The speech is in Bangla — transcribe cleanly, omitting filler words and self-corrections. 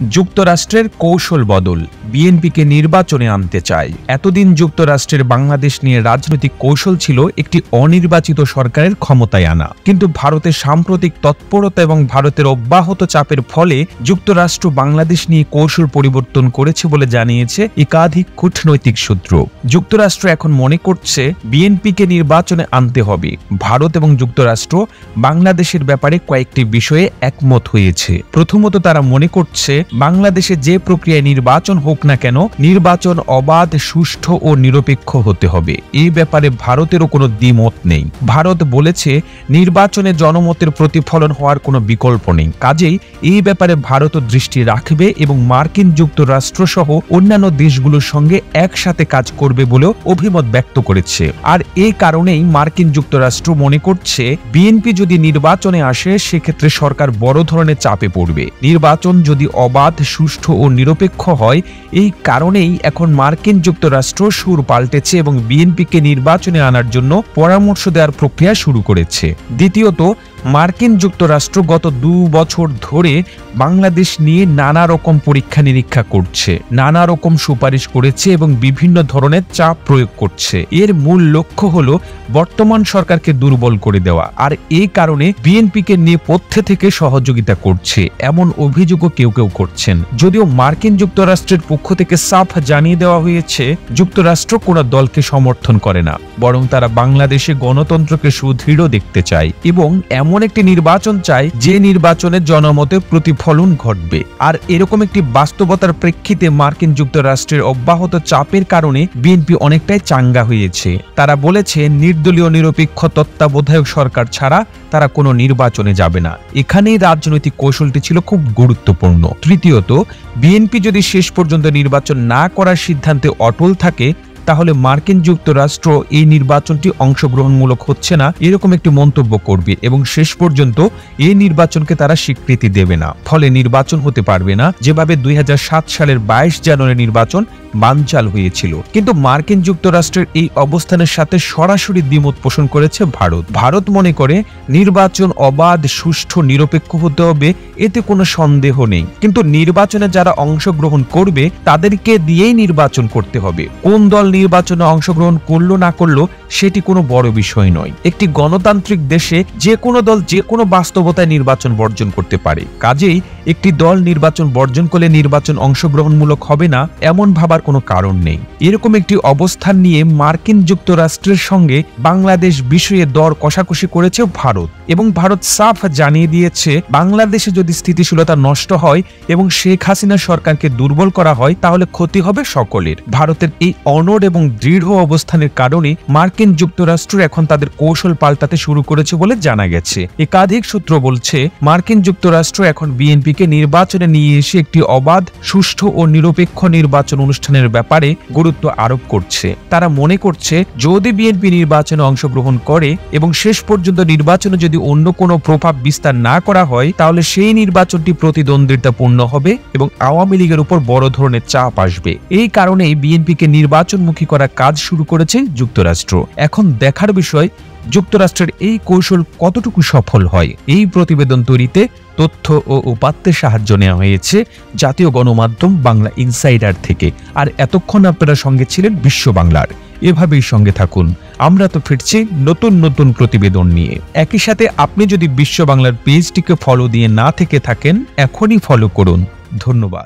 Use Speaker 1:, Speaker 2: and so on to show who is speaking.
Speaker 1: যুক্তরাষ্ট্রের কৌশল বদল, বিএনপিকে নির্বাচনে আনতে চায়। এতদিন যুক্তরাষ্ট্রের বাংলাদেশ নিয়ে রাজনৈতিক কৌশল ছিল একটি অনির্বাচিত সরকারের ক্ষমতায় আনা। কিন্তু ভারতের সাম্প্রতিক তৎপরতা এবং ভারতের অব্যাহত চাপের ফলে যুক্তরাষ্ট্র বাংলাদেশ নিয়ে কৌশল পরিবর্তন করেছে বলে জানিয়েছে একাধিক কূটনৈতিক সূত্র। যুক্তরাষ্ট্র এখন মনে করছে বিএনপিকে নির্বাচনে আনতে হবে। ভারত এবং যুক্তরাষ্ট্র বাংলাদেশের ব্যাপারে কয়েকটি বিষয়ে একমত হয়েছে। প্রথমত, তারা মনে করছে বাংলাদেশে যে প্রক্রিয়ায় নির্বাচন হোক না কেন, নির্বাচন অবাধ, সুষ্ঠু ও নিরপেক্ষ হতে হবে। এই ব্যাপারে ভারতেরও কোনো দ্বিমত নেই। ভারত বলেছে নির্বাচনে জনমতের প্রতিফলন হওয়ার কোনো বিকল্প নেই। কাজেই এই ব্যাপারে ভারতও দৃষ্টি রাখবে এবং মার্কিন যুক্তরাষ্ট্র সহ অন্যান্য দেশগুলোর সঙ্গে একসাথে কাজ করবে বলেও অভিমত ব্যক্ত করেছে। আর এই কারণেই মার্কিন যুক্তরাষ্ট্র মনে করছে বিএনপি যদি নির্বাচনে আসে সেক্ষেত্রে সরকার বড় ধরনের চাপে পড়বে। নির্বাচন যদি অবাধ, সুষ্ঠু ও নিরপেক্ষ হয়, এই কারণেই এখন মার্কিন যুক্তরাষ্ট্র সুর পাল্টেছে এবং বিএনপিকে নির্বাচনে আনার জন্য পরামর্শ দেওয়ার প্রক্রিয়া শুরু করেছে। দ্বিতীয়ত, মার্কিন যুক্তরাষ্ট্র গত 2 বছর ধরে বাংলাদেশ নিয়ে নানা রকম পরীক্ষা নিরীক্ষা করছে, নানা রকম সুপারিশ করেছে এবং বিভিন্ন ধরনের চাপ প্রয়োগ করছে। এর মূল লক্ষ্য হলো বর্তমান সরকারকে দুর্বল করে দেওয়া। আর এই কারণে বিএনপিকে নেপথ্যে থেকে সহযোগিতা করছে, এমন অভিযোগও কেউ কেউ করছেন। যদিও মার্কিন যুক্তরাষ্ট্রের পক্ষ থেকে সাফ জানিয়ে দেওয়া হয়েছে যুক্তরাষ্ট্র কোনো দলকে সমর্থন করে না, বরং তারা বাংলাদেশে গণতন্ত্রকে সুদৃঢ় দেখতে চায় এবং এমন একটি নির্বাচন চায় যে নির্বাচনে জনমতের প্রতিফলন ঘটবে। আর এরকম একটি বাস্তবতার প্রেক্ষিতে মার্কিন যুক্তরাষ্ট্রের অব্যাহত চাপের কারণে বিএনপি অনেকটাই চাঙ্গা হয়েছে। তারা বলেছে নির্দলীয় নিরপেক্ষ তত্ত্বাবধায়ক সরকার ছাড়া তারা কোনো নির্বাচনে যাবে না। এখানেই রাজনৈতিক কৌশলটি ছিল খুব গুরুত্বপূর্ণ। তৃতীয়ত, বিএনপি যদি শেষ পর্যন্ত নির্বাচন না করার সিদ্ধান্তে অটল থাকে, তাহলে মার্কিন যুক্তরাষ্ট্র এই নির্বাচনটি অংশগ্রহণমূলক হচ্ছে না এরকম একটি মন্তব্য করবে এবং শেষ পর্যন্ত এই নির্বাচনকে তারা স্বীকৃতি দেবে না। ফলে নির্বাচন হতে পারবে না, যেভাবে 2007 সালের 22 জানুয়ারি নির্বাচন বানচাল হয়েছিল। কিন্তু মার্কিন যুক্তরাষ্ট্রের এই অবস্থানের সাথে সরাসরি দ্বিমত পোষণ করেছে ভারত। ভারত মনে করে নির্বাচন অবাধ, সুষ্ঠু, নিরপেক্ষ হতে হবে, এতে কোনো সন্দেহ নেই। কিন্তু নির্বাচনে যারা অংশগ্রহণ করবে তাদেরকে দিয়েই নির্বাচন করতে হবে। কোন দল নির্বাচনে অংশগ্রহণ করলো না করলো সেটি কোনো বড় বিষয় নয়। একটি গণতান্ত্রিক দেশে যে কোনো দল যে কোনো বাস্তবতায় নির্বাচন বর্জন করতে পারে। কাজেই একটি দল নির্বাচন বর্জন করলে নির্বাচন অংশগ্রহণমূলক হবে না এমন ভাবার কোনো কারণ নেই। এরকম একটি অবস্থান নিয়ে মার্কিন যুক্তরাষ্ট্রের সঙ্গে বাংলাদেশ বিষয়ে দর কষাকষি করেছে ভারত এবং ভারত সাফ জানিয়ে দিয়েছে বাংলাদেশে যদি স্থিতিশীলতা নষ্ট হয় এবং শেখ হাসিনা সরকারকে দুর্বল করা হয় তাহলে ক্ষতি হবে সকলের। ভারতের এই অনড় এবং দৃঢ় অবস্থানের কারণে মার্কিন যুক্তরাষ্ট্র এখন তাদের কৌশল পাল্টাতে শুরু করেছে বলে জানা গেছে। একাধিক সূত্র বলছে মার্কিন যুক্তরাষ্ট্র এখন বিএনপিকে নির্বাচনে নিয়ে এসে একটি অবাধ, সুষ্ঠু ও নিরপেক্ষ নির্বাচন অনুষ্ঠানের ব্যাপারে গুরুত্ব আরোপ করছে। তারা মনে করছে যদি বিএনপি নির্বাচনে অংশগ্রহণ করে এবং শেষ পর্যন্ত নির্বাচনে যদি অন্য কোনো প্রভাব বিস্তার না করা হয় তাহলে সেই নির্বাচনটি প্রতিদ্বন্দ্বিতাপূর্ণ হবে এবং আওয়ামী লীগের উপর বড় ধরনের চাপ আসবে। এই কারণেই বিএনপিকে নির্বাচনমুখী করার কাজ শুরু করেছে যুক্তরাষ্ট্র। এখন দেখার বিষয় যুক্তরাষ্ট্রের এই কৌশল কতটুকু সফল হয়। এই প্রতিবেদন তৈরিতে তথ্য ও উপাত্তের সাহায্য নেওয়া হয়েছে জাতীয় গণমাধ্যম বাংলা ইনসাইডার থেকে। আর এতক্ষণ আপনারা সঙ্গে ছিলেন বিশ্ব বাংলার। এভাবেই সঙ্গে থাকুন, আমরা তো ফিরছি নতুন নতুন প্রতিবেদন নিয়ে। একই সাথে আপনি যদি বিশ্ব বাংলার পেজটিকে ফলো দিয়ে না থেকে থাকেন, এখনই ফলো করুন। ধন্যবাদ।